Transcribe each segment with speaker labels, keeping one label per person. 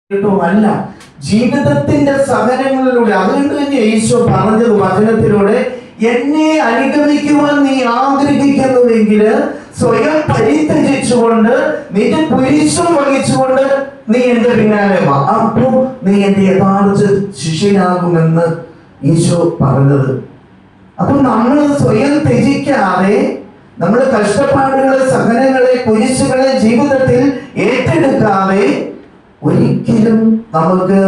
Speaker 1: അല്ല, ജീവിതത്തിന്റെ സഹനങ്ങളിലൂടെ. അതുകൊണ്ട് തന്നെ ഈശോ പറഞ്ഞത് വചനത്തിലൂടെ, എന്നെ അനുഗമിക്കുവാൻ നീ ആഗ്രഹിക്കുന്നുവെങ്കിൽ സ്വയം പരിത്യജിച്ചുകൊണ്ട് നിന്റെ കുരിശും വഹിച്ചുകൊണ്ട് നീ എന്റെ പിന്നാലെ വാ, അപ്പോ നീ എന്റെ യഥാർത്ഥ ശിഷ്യനാകുമെന്ന് ഈശോ പറഞ്ഞത്. അപ്പൊ നമ്മൾ സ്വയം ത്യജിക്കാതെ, നമ്മൾ കഷ്ടപ്പാടുകളെ, സഹനങ്ങളെ, കുരിശുകളെ ജീവിതത്തിൽ ഏറ്റെടുക്കാതെ ഒരിക്കലും നമുക്ക്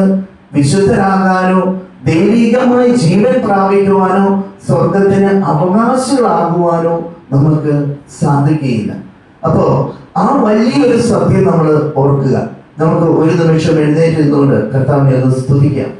Speaker 1: വിശുദ്ധരാകാനോ ദൈവികമായി ജീവൻ പ്രാപിക്കുവാനോ സ്വർഗത്തിന് അവകാശികളാകുവാനോ നമുക്ക് സാധിക്കുകയില്ല. അപ്പോ ആ വലിയൊരു സത്യം നമ്മൾ ഓർക്കുക. നമുക്ക് ഒരു നിമിഷം എഴുന്നേറ്റ് നിന്നുകൊണ്ട് കർത്താവിനെ ഒന്ന് സ്തുതിക്കാം.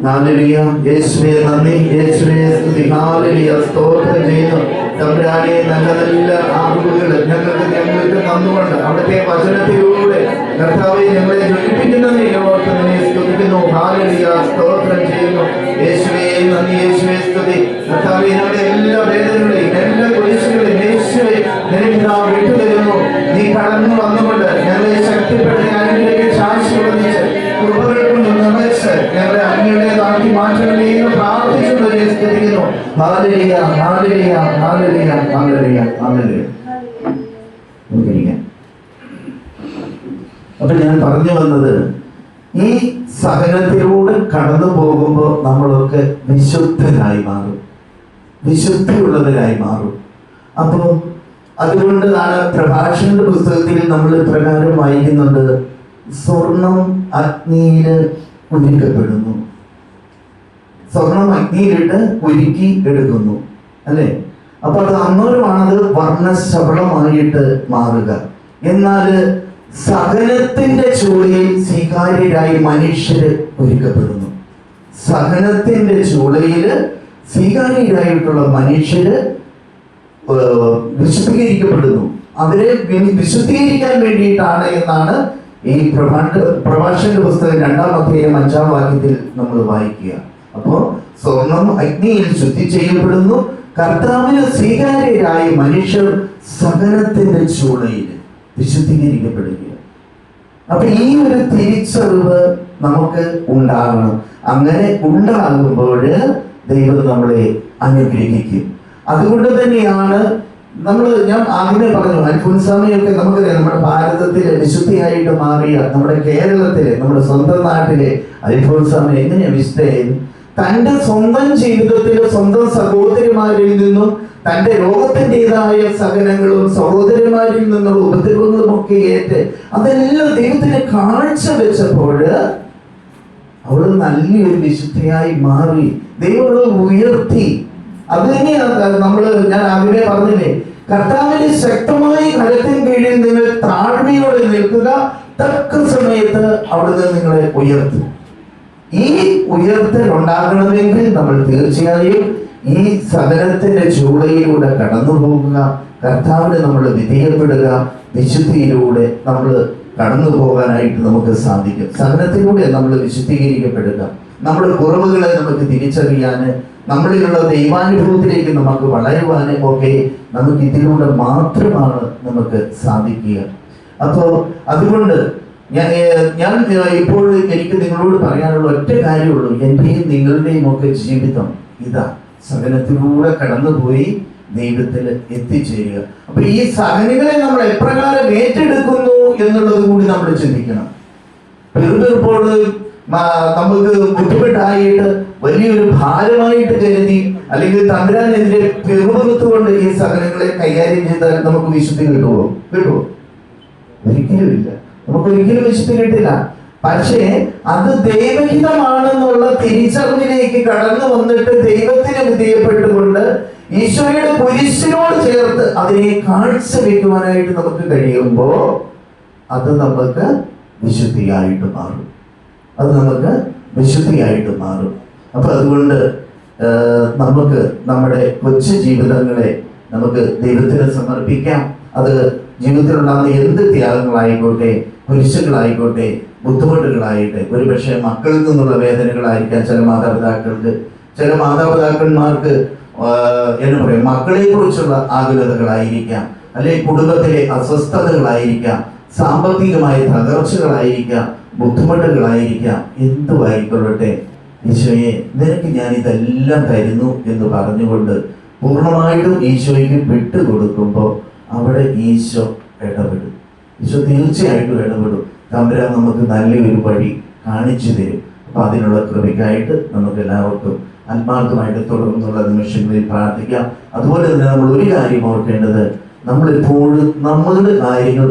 Speaker 1: ഹല്ലേലൂയ. യേശുവേ നന്ദി, യേശുവേ സ്തുതി, ഹല്ലേലൂയ. സ്തോത്രം ചെയ്യുന്നു തമ്പുരാനെ. നല്ല നല്ല അറിവുകൾ ഞങ്ങൾക്ക് തന്നുകൊണ്ട് അവിടുത്തെ വചനത്തിലൂടെ കർത്താവെ ഞങ്ങളെ ജ്വലിപ്പിക്കുന്നതിനെ ഓർത്ത് നിന്നെ സ്തുതിക്കുന്നു. ഹല്ലേലൂയ. സ്തോത്രം ചെയ്യുന്നു യേശുവേ നന്ദി, യേശുവേ സ്തുതി. കർത്താവെ ഞങ്ങളുടെ എല്ലാ വേദനകളെയും എല്ലാ കുരിശുകളെയും യേശുവേ നിനക്ക് വിട്ടുതരുന്നു. നീ കടന്നു വന്നുകൊണ്ട് ഞങ്ങളെ ശക്തിപ്പെടുത്തി അനുഗ്രഹിച്ച് ആശീർവദിച്ച് കൃപകൾ കൊണ്ട് നിറച്ച് ഞങ്ങളെ അങ്ങയുടേതാക്കി മാറ്റണമേ എന്ന് പ്രാർത്ഥിച്ചുകൊണ്ട് സ്തുതിക്കുന്നു. Hallelujah, hallelujah, hallelujah, hallelujah, hallelujah. അപ്പൊ ഞാൻ പറഞ്ഞു വന്നത്, ഈ സഹനത്തിലൂടെ കടന്നു പോകുമ്പോൾ നമ്മളൊക്കെ വിശുദ്ധരായി മാറും, വിശുദ്ധിയുള്ളവരായി മാറും. അപ്പോ അതുകൊണ്ടാണ് പ്രഭാഷണന്റെ പുസ്തകത്തിൽ നമ്മൾ പ്രകാരം വായിക്കുന്നുണ്ട്, സ്വർണം അഗ്നിയില് ഉരുക്കപ്പെടുന്നു, സ്വർണം അഗ്നിയിലിട്ട് ഉരുക്കി എടുക്കുന്നു, അല്ലെ? അപ്പൊ അത് അന്നോരമാണത് വർണ്ണശബളമായിട്ട് മാറുക. എന്നാല് സഹനത്തിന്റെ ചൂളയിൽ സ്വീകാര്യരായി മനുഷ്യര് ഒരുക്കപ്പെടുന്നു. സഹനത്തിന്റെ ചൂളയില് സ്വീകാര്യരായിട്ടുള്ള മനുഷ്യര് വിശുദ്ധീകരിക്കപ്പെടുന്നു. അവരെ വിശുദ്ധീകരിക്കാൻ വേണ്ടിയിട്ടാണ് എന്നാണ് ഈ പ്രഭാഷണ പുസ്തകം 2-ാം അധ്യായം 5-ാം വാക്യത്തിൽ നമ്മൾ വായിക്കുക. അപ്പോ സ്വർണം അഗ്നിയിൽ ശുദ്ധി ചെയ്യപ്പെടുന്നു. കർത്താവിന് സ്വീകാര്യരായ മനുഷ്യർ സഹനത്തിന്റെ ചൂളയിൽ വിശുദ്ധീകരിക്കപ്പെടുക. അപ്പൊ ഈ ഒരു തിരിച്ചറിവ് നമുക്ക് ഉണ്ടാകണം. അങ്ങനെ ഉണ്ടാകുമ്പോൾ ദൈവം നമ്മളെ അനുഗ്രഹിക്കും. അതുകൊണ്ട് തന്നെയാണ് ഞാൻ ആദ്യമേ പറഞ്ഞു, അൽഫോൻസാമയൊക്കെ നമുക്കറിയാം, നമ്മുടെ ഭാരതത്തിലെ വിശുദ്ധിയായിട്ട് മാറിയ, നമ്മുടെ കേരളത്തിലെ, നമ്മുടെ സ്വന്തം നാട്ടിലെ അൽഫോൻസാമ എങ്ങനെയാ വിശുദ്ധയായത്? തന്റെ സ്വന്തം ജീവിതത്തിലെ സ്വന്തം സഹോദരിമാരിൽ നിന്നും തന്റെ രോഗത്തിൻ്റെതായ സഹനങ്ങളും സഹോദരിമാരിൽ നിന്നുള്ള ഉപദ്രവങ്ങളും ഒക്കെ ഏറ്റ് അതെല്ലാം ദൈവത്തിന് കാഴ്ച വെച്ചപ്പോൾ അവള് നല്ലൊരു വിശുദ്ധയായി മാറി. ദൈവം അവളെ ഉയർത്തി. അത് തന്നെയാണ് ഞാൻ ആദ്യമേ പറഞ്ഞില്ലേ, കർത്താവിന്റെ ശക്തമായി കരത്തിൻ കീഴിൽ നിങ്ങൾ താഴ്മയോടെ നിൽക്കുക, തക്ക സമയത്ത് അവിടുന്ന് നിങ്ങളെ ഉയർത്തും. ഈ ഉയർത്തൽ ഉണ്ടാകണമെങ്കിൽ നമ്മൾ തീർച്ചയായും ഈ സഹനത്തിന്റെ ചൂളയിലൂടെ കടന്നു പോകുക, കർത്താവിന് നമ്മൾ വിധേയപ്പെടുക, വിശുദ്ധിയിലൂടെ നമ്മൾ കടന്നു പോകാനായിട്ട് നമുക്ക് സാധിക്കും. സഹനത്തിലൂടെ നമ്മൾ വിശുദ്ധീകരിക്കപ്പെടുക, നമ്മുടെ കുറവുകളെ നമുക്ക് തിരിച്ചറിയാന്, നമ്മളിലുള്ള ദൈവാനുഭവത്തിലേക്ക് നമുക്ക് വളരുവാന് ഒക്കെ നമുക്ക് ഇതിലൂടെ മാത്രമാണ് നമുക്ക് സാധിക്കുക. അപ്പോ അതുകൊണ്ട് ഞാൻ ഇപ്പോൾ എനിക്ക് നിങ്ങളോട് പറയാനുള്ള ഒറ്റ കാര്യമുള്ളൂ, എന്റെയും നിങ്ങളുടെയും ഒക്കെ ജീവിതം ഇതാ, സഹനത്തിലൂടെ കടന്നുപോയി ദൈവത്തിൽ എത്തിച്ചേരുക. അപ്പൊ ഈ സഹനങ്ങളെ നമ്മൾ എപ്രകാരം ഏറ്റെടുക്കുന്നു എന്നുള്ളത് കൂടി നമ്മൾ ചിന്തിക്കണം. പെറുപെറുപ്പോൾ നമുക്ക് ബുദ്ധിമുട്ടായിട്ട് വലിയൊരു ഭാരമായിട്ട് കരുതി, അല്ലെങ്കിൽ തമ്പുരാനെതിരെ പെറുപെറുത്തുകൊണ്ട് ഈ സഹനങ്ങളെ കൈകാര്യം ചെയ്താൽ നമുക്ക് വിശുദ്ധി കിട്ടുമോ? ഒരിക്കലുമില്ല. നമുക്ക് ഒരിക്കലും വിശുദ്ധി കിട്ടില്ല. പക്ഷേ അത് ദൈവഹിതമാണെന്നുള്ള തിരിച്ചറിവിലേക്ക് കടന്നു വന്നിട്ട് ദൈവത്തിന് വിധേയപ്പെട്ടുകൊണ്ട് ഈശോയുടെ കുരിശിനോട് ചേർത്ത് അതിനെ കാഴ്ചവെക്കുവാനായിട്ട് നമുക്ക് കഴിയുമ്പോ അത് നമുക്ക് വിശുദ്ധിയായിട്ട് മാറും. അത് നമുക്ക് വിശുദ്ധിയായിട്ട് മാറും. അപ്പൊ അതുകൊണ്ട് നമുക്ക് നമ്മുടെ കൊച്ചു ജീവിതങ്ങളെ നമുക്ക് ദൈവത്തിന് സമർപ്പിക്കാം. അത് ജീവിതത്തിലുണ്ടാകുന്ന എന്ത് ത്യാഗങ്ങളായിക്കോട്ടെ, കുരിശുകളായിക്കോട്ടെ, ബുദ്ധിമുട്ടുകളായിട്ട്, ഒരുപക്ഷെ മക്കളിൽ നിന്നുള്ള വേദനകളായിരിക്കാം ചില മാതാപിതാക്കൾക്ക്. ചില മാതാപിതാക്കന്മാർക്ക് എന്ന് പറയും മക്കളെ കുറിച്ചുള്ള ആകുലതകളായിരിക്കാം, അല്ലെങ്കിൽ കുടുംബത്തിലെ അസ്വസ്ഥതകളായിരിക്കാം, സാമ്പത്തികമായ തകർച്ചകളായിരിക്കാം, ബുദ്ധിമുട്ടുകളായിരിക്കാം, എന്തുമായിക്കൊള്ളട്ടെ, ഈശോയെ നിനക്ക് ഞാൻ ഇതെല്ലാം തരുന്നു എന്ന് പറഞ്ഞുകൊണ്ട് പൂർണ്ണമായിട്ടും ഈശോയ്ക്ക് വിട്ടുകൊടുക്കുമ്പോൾ അവിടെ ഈശോ ഇടപെടും. ഈശോ തീർച്ചയായിട്ടും ഇടപെടും. തമ്പുരാൻ നമുക്ക് നല്ലൊരു വഴി കാണിച്ചു തരും. അപ്പൊ അതിനുള്ള കൃപയ്ക്കായിട്ട് നമുക്ക് എല്ലാവർക്കും ആത്മാർത്ഥമായിട്ട് തുടർന്നുള്ള നിമിഷങ്ങളിൽ പ്രാർത്ഥിക്കാം. അതുപോലെ തന്നെ നമ്മൾ ഒരു കാര്യം ഓർക്കേണ്ടത്, നമ്മളെപ്പോഴും നമ്മളുടെ കാര്യങ്ങൾ